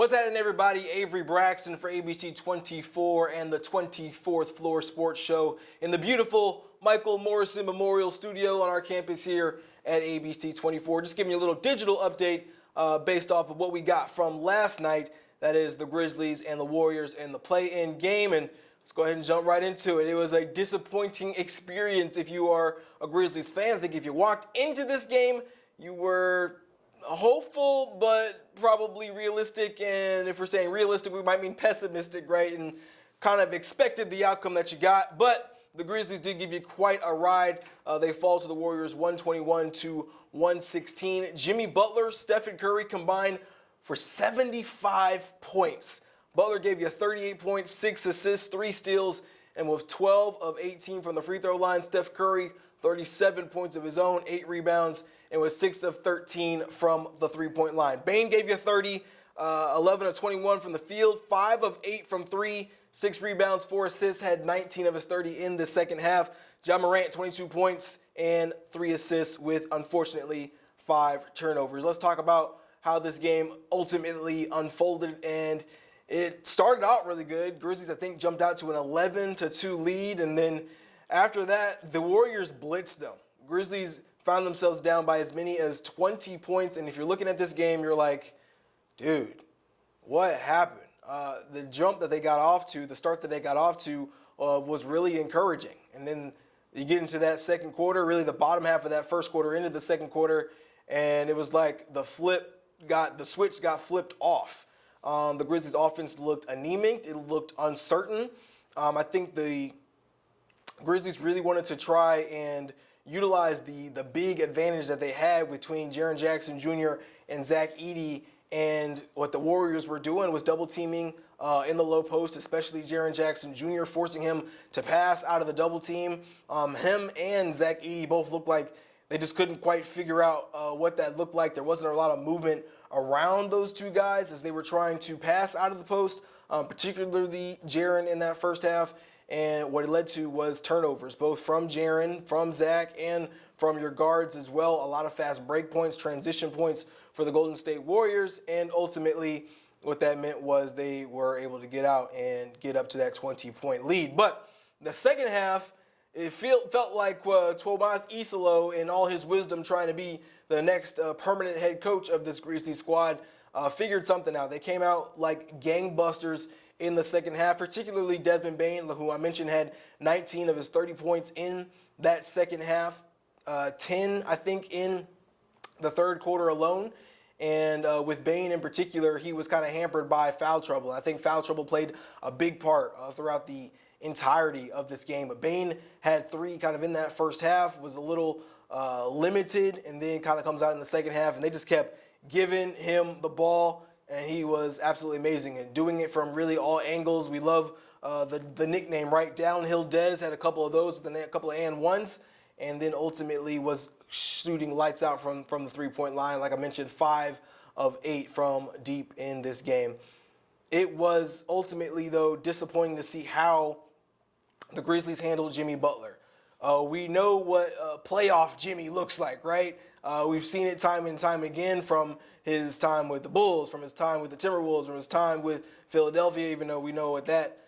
What's happening, everybody? Avery Braxton for ABC 24 and the 24th Floor Sports Show in the beautiful Michael Morrison Memorial Studio on our campus here at ABC 24. Just giving you a little digital update based off of what we got from last night. That is the Grizzlies and the Warriors in the play-in game. And let's go ahead and jump right into it. It was a disappointing experience if you are a Grizzlies fan. I think if you walked into this game, you were hopeful, but probably realistic. And if we're saying realistic, we might mean pessimistic, right? And kind of expected the outcome that you got. But the Grizzlies did give you quite a ride. They fall to the Warriors 121 to 116. Jimmy Butler, Stephen Curry combined for 75 points. Butler gave you 38 points, 6 assists, 3 steals, and with 12 of 18 from the free throw line. Steph Curry, 37 points of his own, 8 rebounds, and with 6 of 13 from the three-point line. Bane gave you 30, 11 of 21 from the field, 5 of 8 from 3, 6 rebounds, 4 assists, had 19 of his 30 in the second half. Ja Morant, 22 points and 3 assists with, unfortunately, 5 turnovers. Let's talk about how this game ultimately unfolded, and it started out really good. Grizzlies, I think, jumped out to an 11-2 lead, and then after that, the Warriors blitzed them. Grizzlies found themselves down by as many as 20 points, and if you're looking at this game, you're like, dude, what happened? The jump that they got off to, the start that they got off to was really encouraging. And then you get into that second quarter, really the bottom half of that first quarter into the second quarter, and it was like the switch got flipped off. The Grizzlies offense looked anemic. It looked uncertain. I think the Grizzlies really wanted to try and utilize the big advantage that they had between Jaren Jackson Jr. and Zach Edey. And what the Warriors were doing was double teaming in the low post, especially Jaren Jackson Jr., forcing him to pass out of the double team. Him and Zach Edey both looked like they just couldn't quite figure out what that looked like. There wasn't a lot of movement around those two guys as they were trying to pass out of the post, particularly Jaren in that first half. And what it led to was turnovers, both from Jaren, from Zach, and from your guards as well. A lot of fast break points, transition points for the Golden State Warriors. And ultimately, what that meant was they were able to get out and get up to that 20-point lead. But the second half, it felt like Tomas Isolo, in all his wisdom, trying to be the next permanent head coach of this Grizzlies squad, figured something out. They came out like gangbusters in the second half, particularly Desmond Bane, who I mentioned had 19 of his 30 points in that second half, 10, I think, in the third quarter alone. And with Bane in particular, he was kind of hampered by foul trouble. I think foul trouble played a big part throughout the entirety of this game. But Bane had 3 kind of in that first half, was a little limited, and then kind of comes out in the second half, and they just kept giving him the ball, and he was absolutely amazing and doing it from really all angles. We love the nickname, right? Downhill Dez had a couple of those with a couple of and ones, and then ultimately was shooting lights out from the three-point line. Like I mentioned, 5 of 8 from deep in this game. It was ultimately, though, disappointing to see how the Grizzlies handled Jimmy Butler. We know what playoff Jimmy looks like, right? We've seen it time and time again from his time with the Bulls, from his time with the Timberwolves, from his time with Philadelphia, even though we know what that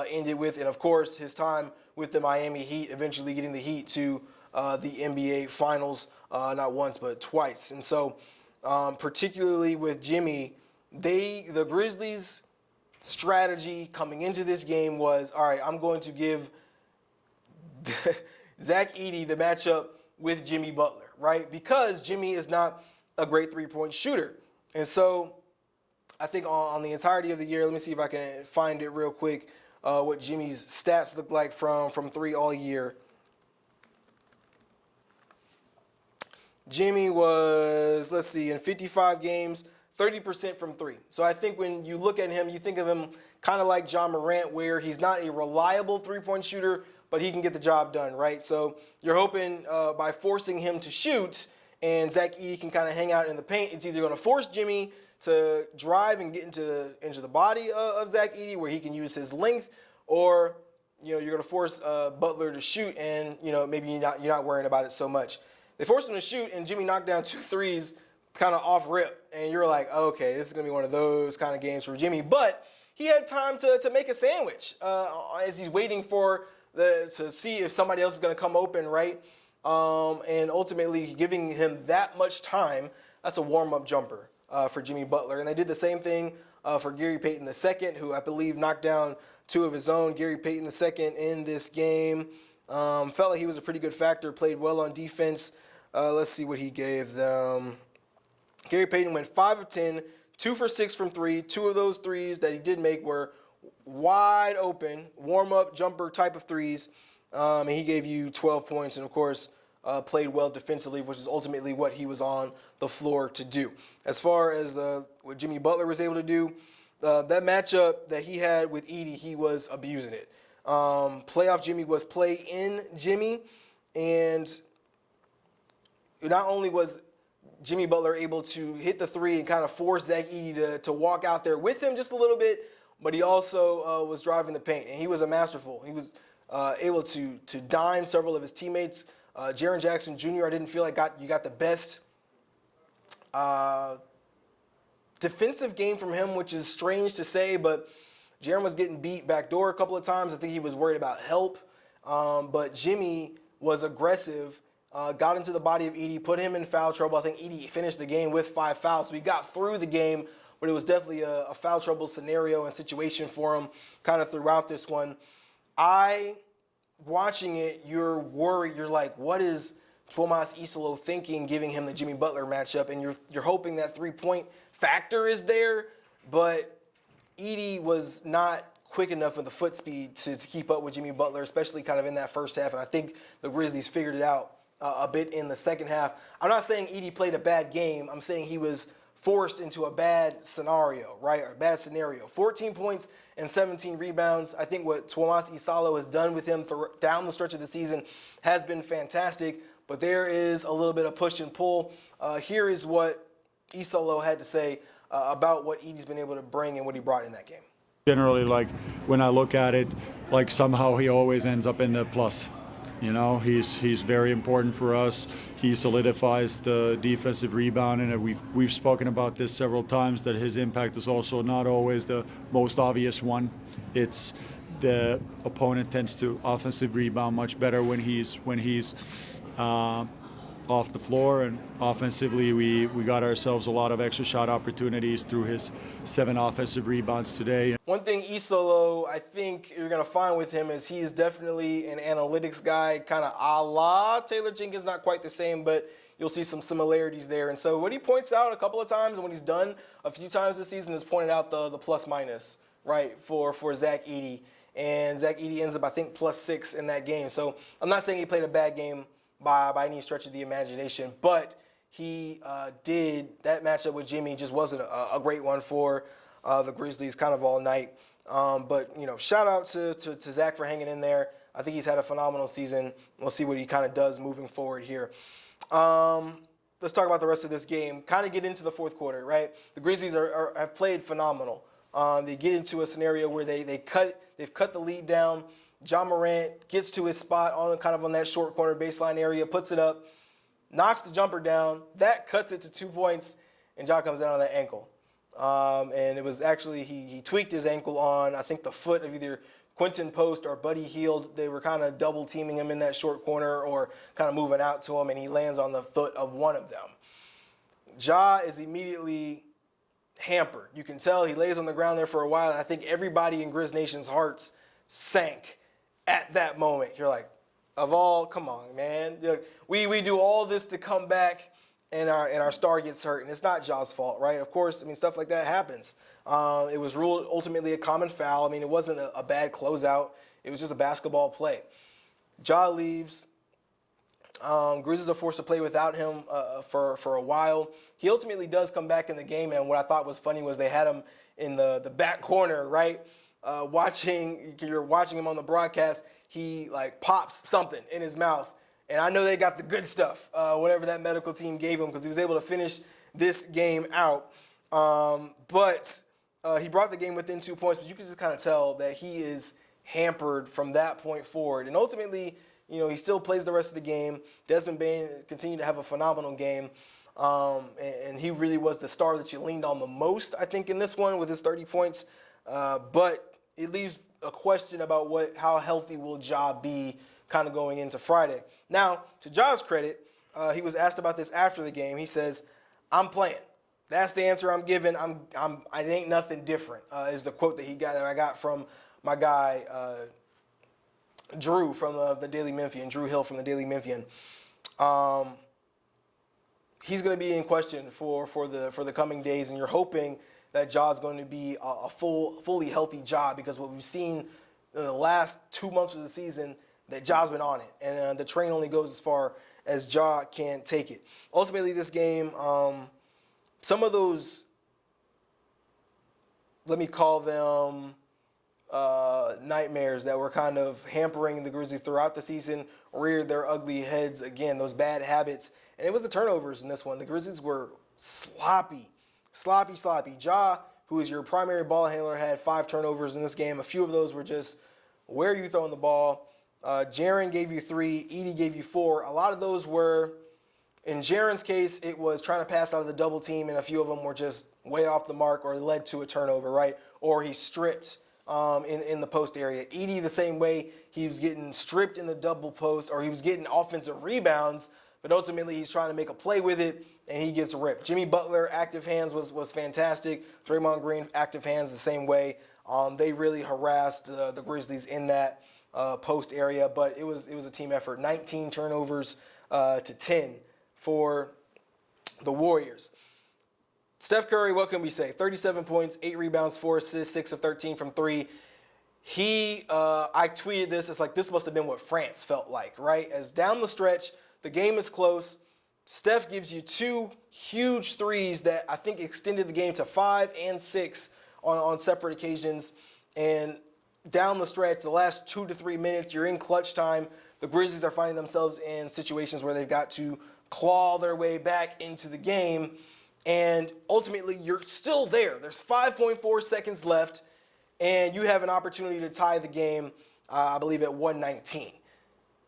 ended with, and of course his time with the Miami Heat, eventually getting the Heat to the NBA Finals not once but twice. And so particularly with Jimmy, the Grizzlies' strategy coming into this game was, all right, I'm going to give Zach Edey the matchup with Jimmy Butler, right? Because Jimmy is not a great three-point shooter. And so I think on the entirety of the year, let me see if I can find it real quick, what Jimmy's stats look like from 3 all year. Jimmy was, let's see, in 55 games, 30% from 3. So I think when you look at him, you think of him kind of like Ja Morant, where he's not a reliable three-point shooter, but he can get the job done, right? So you're hoping by forcing him to shoot and Zach Edey can kind of hang out in the paint, it's either going to force Jimmy to drive and get into the body of Zach Edey where he can use his length, or you're going to force Butler to shoot and maybe you're not worrying about it so much. They forced him to shoot, and Jimmy knocked down 2 threes, kind of off rip, and you're like, okay, this is going to be one of those kind of games for Jimmy. But he had time to make a sandwich as he's waiting for to see if somebody else is going to come open, right? And ultimately giving him that much time, that's a warm-up jumper for Jimmy Butler. And they did the same thing for Gary Payton II, who I believe knocked down 2 of his own. Gary Payton II in this game felt like he was a pretty good factor, played well on defense. Let's see what he gave them. Gary Payton went 5 of 10, 2 for 6 from 3. 2 of those threes that he did make were wide open, warm-up jumper type of threes. And he gave you 12 points and, of course, played well defensively, which is ultimately what he was on the floor to do. As far as what Jimmy Butler was able to do, that matchup that he had with Edey, he was abusing it. Playoff Jimmy was play-in Jimmy, and not only was Jimmy Butler able to hit the three and kind of force Zach Edey to walk out there with him just a little bit, but he also was driving the paint, and he was masterful. He was able to dime several of his teammates. Jaren Jackson Jr., I didn't feel like you got the best defensive game from him, which is strange to say, but Jaren was getting beat backdoor a couple of times. I think he was worried about help, but Jimmy was aggressive, got into the body of Edey, put him in foul trouble. I think Edey finished the game with 5 fouls, so he got through the game, but it was definitely a foul trouble scenario and situation for him kind of throughout this one. Watching it, you're worried. You're like, what is Tomas Isolo thinking, giving him the Jimmy Butler matchup? And you're hoping that 3-point factor is there, but Edey was not quick enough with the foot speed to keep up with Jimmy Butler, especially kind of in that first half. And I think the Grizzlies figured it out a bit in the second half. I'm not saying Edey played a bad game. I'm saying he was forced into a bad scenario, right? Or bad scenario. 14 points and 17 rebounds. I think what Tomas Isolo has done with him down the stretch of the season has been fantastic, but there is a little bit of push and pull. Here is what Isolo had to say about what Edey's been able to bring and what he brought in that game. Generally, like, when I look at it, like, somehow he always ends up in the plus. You know, he's very important for us. He solidifies the defensive rebound, and we've spoken about this several times, that his impact is also not always the most obvious one. It's the opponent tends to offensive rebound much better when he's off the floor, and offensively we got ourselves a lot of extra shot opportunities through his 7 offensive rebounds today. One thing Isolo, I think you're going to find with him is he's definitely an analytics guy, kind of a la Taylor Jenkins, not quite the same, but you'll see some similarities there. And so what he points out a couple of times, and when he's done a few times this season, is pointed out the plus-minus, right, for Zach Edey. And Zach Edey ends up, I think, +6 in that game. So I'm not saying he played a bad game by any stretch of the imagination, but he did. That matchup with Jimmy just wasn't a great one for the Grizzlies kind of all night. But, you know, shout out to Zach for hanging in there. I think he's had a phenomenal season. We'll see what he kind of does moving forward here. Let's talk about the rest of this game. Kind of get into the fourth quarter, right? The Grizzlies have played phenomenal. They get into a scenario where they've cut the lead down. Ja Morant gets to his spot on that short corner baseline area, puts it up, knocks the jumper down. That cuts it to 2 points, and Ja comes down on that ankle. And it was actually, he tweaked his ankle on, I think, the foot of either Quentin Post or Buddy Hield. They were kind of double teaming him in that short corner or kind of moving out to him, and he lands on the foot of one of them. Ja is immediately hampered. You can tell he lays on the ground there for a while, and I think everybody in Grizz Nation's hearts sank at that moment. You're like, come on, man. We do all this to come back, and our star gets hurt, and it's not Ja's fault, right? Of course, I mean, stuff like that happens. It was ruled ultimately a common foul. I mean, it wasn't a bad closeout. It was just a basketball play. Ja leaves. Grizzlies are forced to play without him for a while. He ultimately does come back in the game, and what I thought was funny was they had him in the back corner, right? You're watching him on the broadcast. He like pops something in his mouth, and I know they got the good stuff, whatever that medical team gave him, because he was able to finish this game out. But he brought the game within 2 points, but you can just kind of tell that he is hampered from that point forward. And ultimately, you know, he still plays the rest of the game. Desmond Bane continued to have a phenomenal game. and he really was the star that you leaned on the most, I think, in this one with his 30 points. But it leaves a question about how healthy will Ja be kind of going into Friday. Now, to Ja's credit, he was asked about this after the game. He says, "I'm playing. That's the answer I'm giving. I ain't nothing different," is the quote that I got from my guy Drew from the Daily Memphian, Drew Hill from the Daily Memphian. He's going to be in question for the coming days, and you're hoping that Ja's going to be a fully healthy Ja, because what we've seen in the last 2 months of the season, that Ja's been on it, and the train only goes as far as Ja can take it. Ultimately, this game, some of those, let me call them nightmares that were kind of hampering the Grizzlies throughout the season, reared their ugly heads again, those bad habits. And it was the turnovers in this one. The Grizzlies were sloppy. Ja, who is your primary ball handler, had 5 turnovers in this game. A few of those were just, where are you throwing the ball? Jaren gave you 3. Edey gave you 4. A lot of those were, in Jaren's case, it was trying to pass out of the double team, and a few of them were just way off the mark or led to a turnover, right? Or he stripped in the post area. Edey, the same way, he was getting stripped in the double post, or he was getting offensive rebounds, but ultimately he's trying to make a play with it, and he gets ripped. Jimmy Butler, active hands was fantastic. Draymond Green, active hands the same way. They really harassed the Grizzlies in that post area, but it was a team effort. 19 turnovers to 10 for the Warriors. Steph Curry, what can we say? 37 points, 8 rebounds, 4 assists, 6 of 13 from 3. I tweeted this. It's like, this must have been what France felt like, right? As down the stretch, the game is close. Steph gives you 2 huge threes that I think extended the game to 5 and 6 on separate occasions. And down the stretch, the last 2 to 3 minutes, you're in clutch time. The Grizzlies are finding themselves in situations where they've got to claw their way back into the game. And ultimately, you're still there. There's 5.4 seconds left, and you have an opportunity to tie the game, I believe, at 119.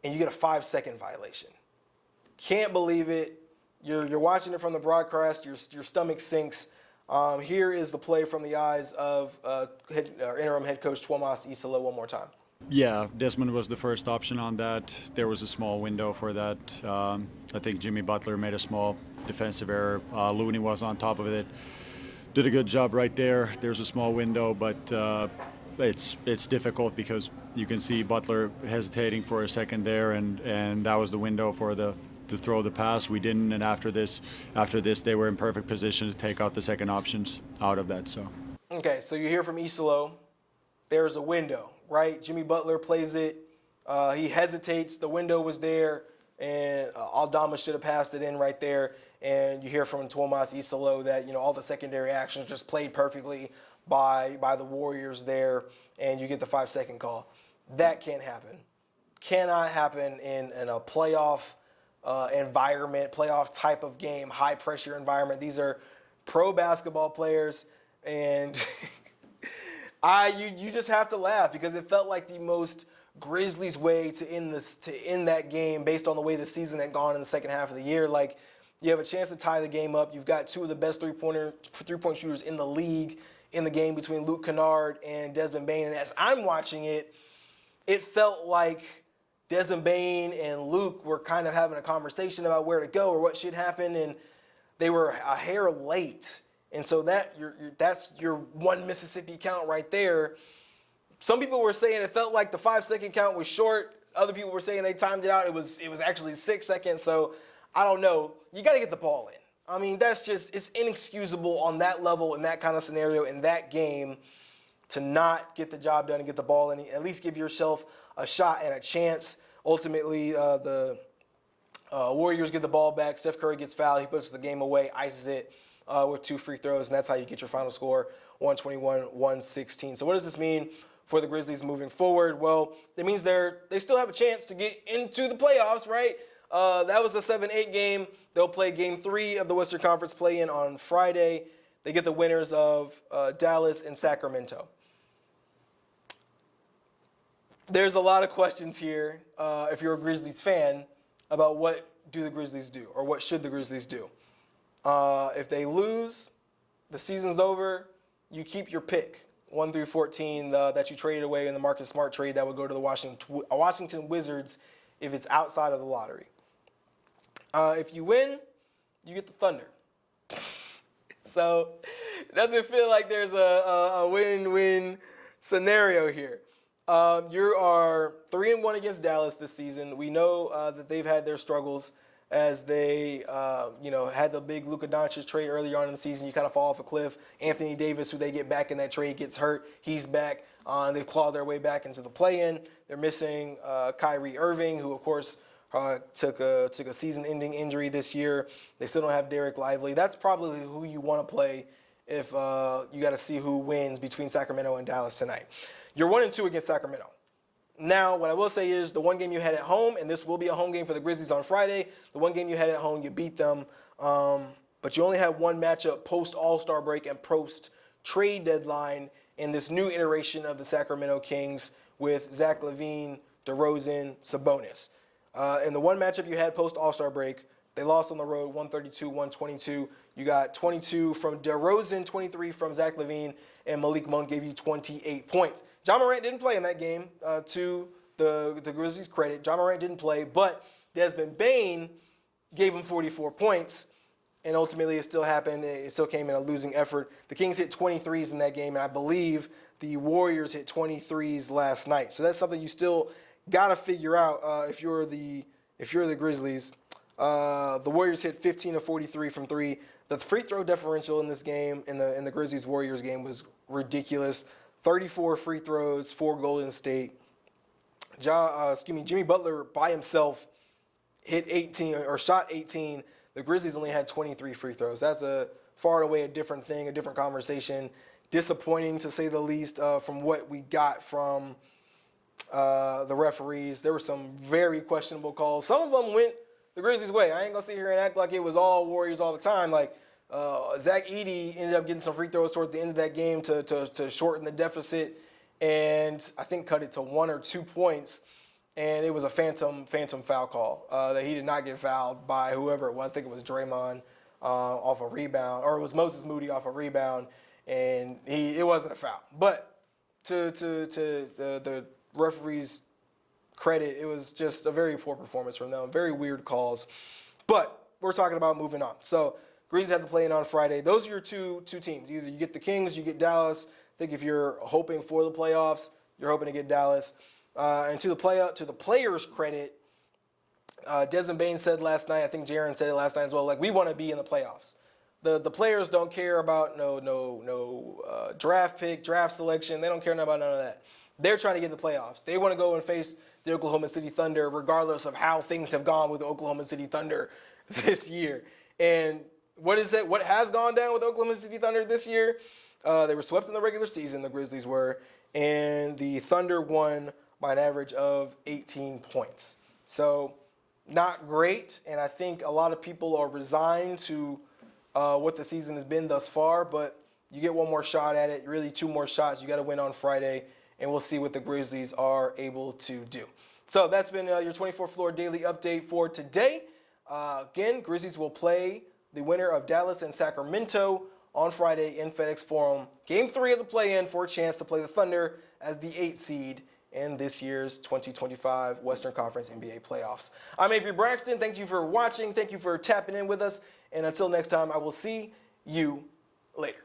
And you get a 5-second violation. Can't believe it. You're watching it from the broadcast. Your stomach sinks. Here is the play from the eyes of interim head coach Tomas Isalo one more time. Yeah, Desmond was the first option on that. There was a small window for that. I think Jimmy Butler made a small defensive error. Looney was on top of it. Did a good job right there. There's a small window, but it's difficult because you can see Butler hesitating for a second there, and that was the window to throw the pass. We didn't, and after this, they were in perfect position to take out the second options out of that. So. Okay, so you hear from Isalo. There's a window, right? Jimmy Butler plays it. He hesitates. The window was there, and Aldama should have passed it in right there. And you hear from Tomas Isalo that, all the secondary actions just played perfectly by the Warriors there, and you get the 5-second call. That can't happen. Cannot happen in a playoff environment, playoff type of game, high-pressure environment. These are pro basketball players, and you just have to laugh because it felt like the most Grizzlies way to end that game based on the way the season had gone in the second half of the year. Like, you have a chance to tie the game up. You've got 2 of the best three-point shooters in the league in the game between Luke Kennard and Desmond Bane. And as I'm watching it, it felt like Desmond Bane and Luke were kind of having a conversation about where to go or what should happen, and they were a hair late. And so that's your 1 Mississippi count right there. Some people were saying it felt like the 5-second count was short. Other people were saying they timed it out. It was actually 6 seconds. So I don't know. You got to get the ball in. I mean, it's inexcusable on that level, in that kind of scenario, in that game, to not get the job done and get the ball in. At least give yourself a shot and a chance. Ultimately, the Warriors get the ball back. Steph Curry gets fouled. He puts the game away, ices it with 2 free throws, and that's how you get your final score, 121-116. So what does this mean for the Grizzlies moving forward? Well, it means they still have a chance to get into the playoffs, right? That was the 7-8 game. They'll play Game 3 of the Western Conference play-in on Friday. They get the winners of Dallas and Sacramento. There's a lot of questions here, if you're a Grizzlies fan, about what do the Grizzlies do or what should the Grizzlies do. If they lose, the season's over. You keep your pick, 1 through 14, that you traded away in the Marcus Smart trade that would go to the Washington Wizards if it's outside of the lottery. If you win, you get the Thunder. So it doesn't feel like there's a win-win scenario here. You are 3-1 against Dallas this season. We know that they've had their struggles as they, had the big Luka Doncic trade earlier on in the season. You kind of fall off a cliff. Anthony Davis, who they get back in that trade, gets hurt. He's back. They've clawed their way back into the play-in. They're missing Kyrie Irving, who, of course, took a season-ending injury this year. They still don't have Derek Lively. That's probably who you want to play if you got to see who wins between Sacramento and Dallas tonight. You're 1-2 against Sacramento. Now, what I will say is the one game you had at home, and this will be a home game for the Grizzlies on Friday, the one game you had at home, you beat them, but you only had one matchup post-All-Star break and post-trade deadline in this new iteration of the Sacramento Kings with Zach LaVine, DeRozan, Sabonis. In the one matchup you had post-All-Star break, they lost on the road, 132-122. You got 22 from DeRozan, 23 from Zach LaVine, and Malik Monk gave you 28 points. John Morant didn't play in that game, to the Grizzlies' credit. John Morant didn't play, but Desmond Bane gave him 44 points, and ultimately it still happened. It still came in a losing effort. The Kings hit 23s in that game, and I believe the Warriors hit 23s last night. So that's something you still got to figure out if you're the Grizzlies. The Warriors hit 15 of 43 from three. The free throw differential in this game, in the Grizzlies-Warriors game, was ridiculous. 34 free throws for Golden State. Jimmy Butler by himself hit 18 or shot 18. The Grizzlies only had 23 free throws. That's far and away a different thing, a different conversation. Disappointing to say the least from what we got from the referees. There were some very questionable calls. Some of them went the Grizzlies' way. I ain't gonna sit here and act like it was all Warriors all the time. Like Zach Edey ended up getting some free throws towards the end of that game to shorten the deficit, and I think cut it to 1 or 2 points. And it was a phantom foul call that he did not get fouled by whoever it was. I think it was Draymond off a rebound, or it was Moses Moody off a rebound, and it wasn't a foul. But to the referees' credit, it was just a very poor performance from them. Very weird calls. But we're talking about moving on. So Grizzlies have to play in on Friday. Those are your two teams. Either you get the Kings, you get Dallas. I think if you're hoping for the playoffs, you're hoping to get Dallas. And to the players' credit, Desmond Bane said last night, I think Jaren said it last night as well, like, we want to be in the playoffs. The players don't care about no draft pick, draft selection. They don't care about none of that. They're trying to get in the playoffs. They want to go and face the Oklahoma City Thunder regardless of how things have gone with the Oklahoma City Thunder this year. And what is that? What has gone down with Oklahoma City Thunder this year? They were swept in the regular season, the Grizzlies were, and the Thunder won by an average of 18 points. So not great, and I think a lot of people are resigned to what the season has been thus far, but you get one more shot at it, really 2 more shots. You got to win on Friday, and we'll see what the Grizzlies are able to do. So that's been your 24th Floor Daily Update for today. Again, Grizzlies will play the winner of Dallas and Sacramento on Friday in FedEx Forum. Game 3 of the play-in for a chance to play the Thunder as the 8th seed in this year's 2025 Western Conference NBA playoffs. I'm Avery Braxton. Thank you for watching. Thank you for tapping in with us. And until next time, I will see you later.